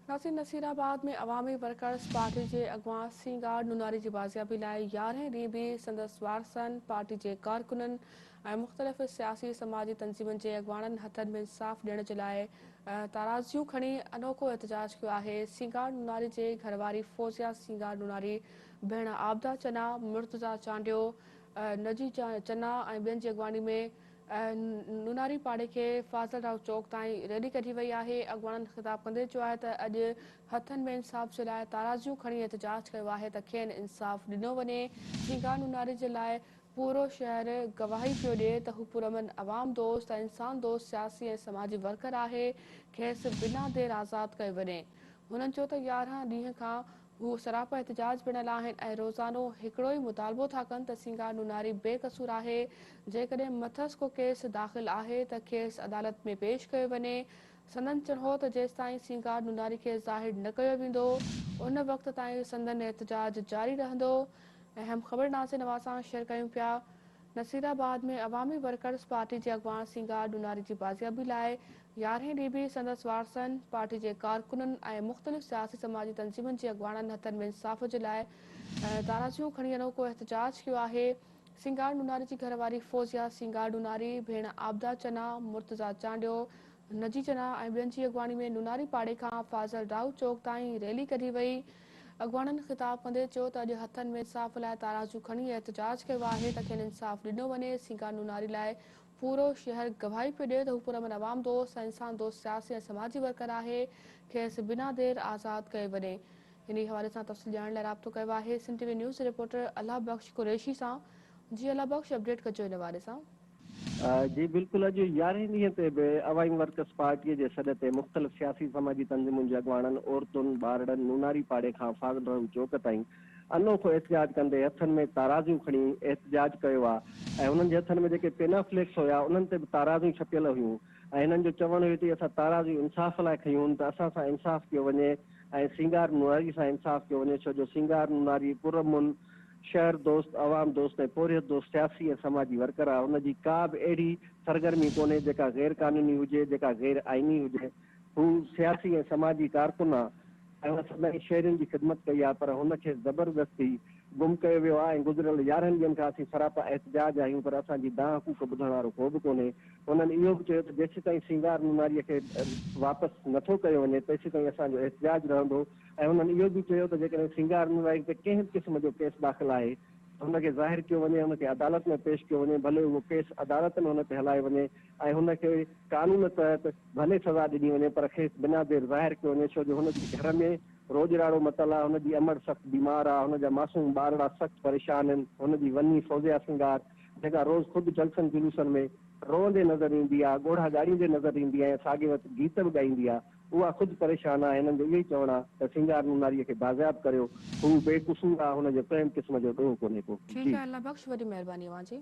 नासिर नसीराबाद में अवामी workers party के अगवा सिंगार नुनारी की बाजियाबी लाइ 11 ॾींहं बि संदसि वारसनि पार्टी के कारकुननि ऐं मुख़्तलिफ़ सियासी समाजी तंज़ीमुनि जे अॻवाननि हथनि में इंसाफ़ ॾियण जे लाइ ताराज़ियूं खणी अनोखो एहतजाज कयो आहे। सिंगार नुनारी जे घरवारी फौजिया सिंगार नुनारी, भेण आबदा चना, मुर्तज़ा चांडियो, नजी चना ऐं ॿियनि जी अॻवानी में नुनारी पाड़े के फाज़ल राव चौक ताईं रैली कढी वई आहे। अॻवाननि ख़िताब कंदे चयो आहे त अॼु हथनि में इंसाफ़ जे लाइ ताराज़ियूं खणी एहतजाज कयो आहे त खेनि इंसाफ़ ॾिनो वञे। सिंगार नुनारी जे लाइ पूरो शहर गवाही पियो ॾिए त हू पुरमन अवाम दोस्त ऐं इंसान दोस्त सियासी ऐं समाजी वर्कर आहे, खेसि बिना देर आज़ादु कयो वञे। हुननि चयो त 11 ॾींहं खां हू सरापा एहतजाज पिणल आहिनि ऐं रोज़ानो हिकिड़ो ई मुतालबो था कनि त सिंगार नुनारी बेकसूर आहे। जेकॾहिं मथसि को केस दाख़िल आहे त खेसि अदालत में पेश कयो वञे। संदन चयो हो त जेसिताईं सिंगार नुनारी खे ज़ाहिर न कयो वेंदो उन वक़्त ताईं संदन एहतजाज जारी रहंदो। अहम ख़बर नाज़रीन अवां सां शेयर कयूं पिया। नसीराबाद में अवामी वर्कर्स पार्टी जे अॻवान सिंगार नुनारी जी बाज़ियाबी लाइ 11 ॾींहं बि संदसि वारसनि पार्टी जे कारकुननि ऐं मुख़्तलिफ़ सियासी समाजी तंज़ीमुनि जे अॻवाननि हथनि में इंसाफ़ जे लाइ ताराज़ियूं खणी अनोखो एहतजाज कयो आहे। सिंगार नुनारी जी घरवारी फौजिया सिंगार नुनारी, भेण आबदा चना, मुर्तज़ा चांडियो, नजी चना ऐं ॿियनि जी अॻवानी में नुनारी पाड़े खां फाज़ल राव चौक ताईं रैली कढी वई। अॻवाननि ख़िताब कंदे चयो त अॼु हथनि में इंसाफ़ लाइ ताराज़ियूं खणी एहतजाज कयो आहे त खेनि इंसाफ़ ॾिनो वञे। सिंगार नुनारी लाइ पूरो शहर गवाही पियो ॾिए त हू पुरमन अवाम दोस्त ऐं इंसान दोस्त सियासी ऐं समाजी वर्कर आहे, खेसि बिना देर आज़ादु कयो वञे। इन हवाले सां तफ़सील ॼाणण लाइ राब्तो कयो आहे सिंध टीवी न्यूज़ रिपोर्टर अल्लाह बख़्श कुरैशी सां। जी अल्लाह बख़्श, अपडेट कजो इन बारे सां। जी बिल्कुल, अॼु 11 ॾींहं ते बि अवामी वर्कर्स पार्टीअ जे सॾ ते मुख़्तलिफ़ सियासी समाजी तंज़ीमुनि जे अॻवाननि, औरतुनि, ॿारड़नि नुनारी पाड़े खां फाज़ल राव चौक ताईं अनोखो एहतजाज कंदे हथनि में ताराज़ियूं खणी एहतजाज कयो आहे ऐं हुननि जे हथनि में जेके पेनाफ्लेक्स हुया उन्हनि ते बि ताराज़ियूं छपियल हुयूं ऐं हिननि जो चवणु हुयो त असां ताराज़ियूं इंसाफ़ लाइ खयूं त असां सां इंसाफ़ कयो वञे ऐं सिंगार नुनारी सां इंसाफ़ कयो वञे, छो जो सिंगार नुनारी पुरमुन शहर दोस्त, अवाम दोस्त ऐं पोरियत दोस्त सियासी ऐं समाजी वर्कर आहे। हुनजी का बि अहिड़ी सरगर्मी कोन्हे जेका गैर क़ानूनी हुजे, जेका गैर आइनी हुजे। हू सियासी ऐं समाजी कारकुन आहे ऐं हुन सभई शहरियुनि जी ख़िदमत कई आहे, पर हुनखे ज़बरदस्ती गुम कयो वियो आहे ऐं गुज़िरियल 11 ॾींहंनि खां असीं सरापा एहतजाज आहियूं, पर असांजी दाह हक़ूक़ ॿुधण वारो को बि कोन्हे। हुननि इहो बि चयो त जेसि ताईं सिंगार नुनारीअ खे वापसि नथो कयो वञे तेसि ताईं असांजो एहतजाज रहंदो ऐं हुननि इहो बि चयो त जेकॾहिं सिंगार नुनारी ते कंहिं क़िस्म जो केस दाख़िल आहे हुनखे ज़ाहिर कयो वञे, हुनखे अदालत में पेश कयो वञे, भले उहो केस अदालत में हुन ते हलाए वञे ऐं हुनखे कानून तहत भले सज़ा ॾिनी वञे, पर खेसि बिना देर ज़ाहिर कयो वञे, छो जो हुनजे घर में रोज़गाड़ो मतल आहे, हुनजी अमड़ सख़्तु बीमार आहे, हुनजा मासूम ॿारड़ा सख़्तु परेशान आहिनि। हुनजी वञी फौजिया सिंगार जेका रोज़ ख़ुदि जलसनि जुलूसनि में रोअंदे नज़र ईंदी आहे, ॻोढ़ा ॻाड़ींदे नज़र ईंदी आहे ऐं साॻे वक़्तु गीत बि ॻाईंदी आहे, उहा ख़ुदि परेशान आहे। हिननि जो इहो ई चवणु आहे त सिंगार नुनारीअ खे बाज़ियाब करियो, हू बेक़सूर आहे, हुनजो कंहिं क़िस्म जो ॾोह कोन्हे को। ठीकु जी आहे अल्लाह बख़्श, वॾी महिरबानी अव्हां जी।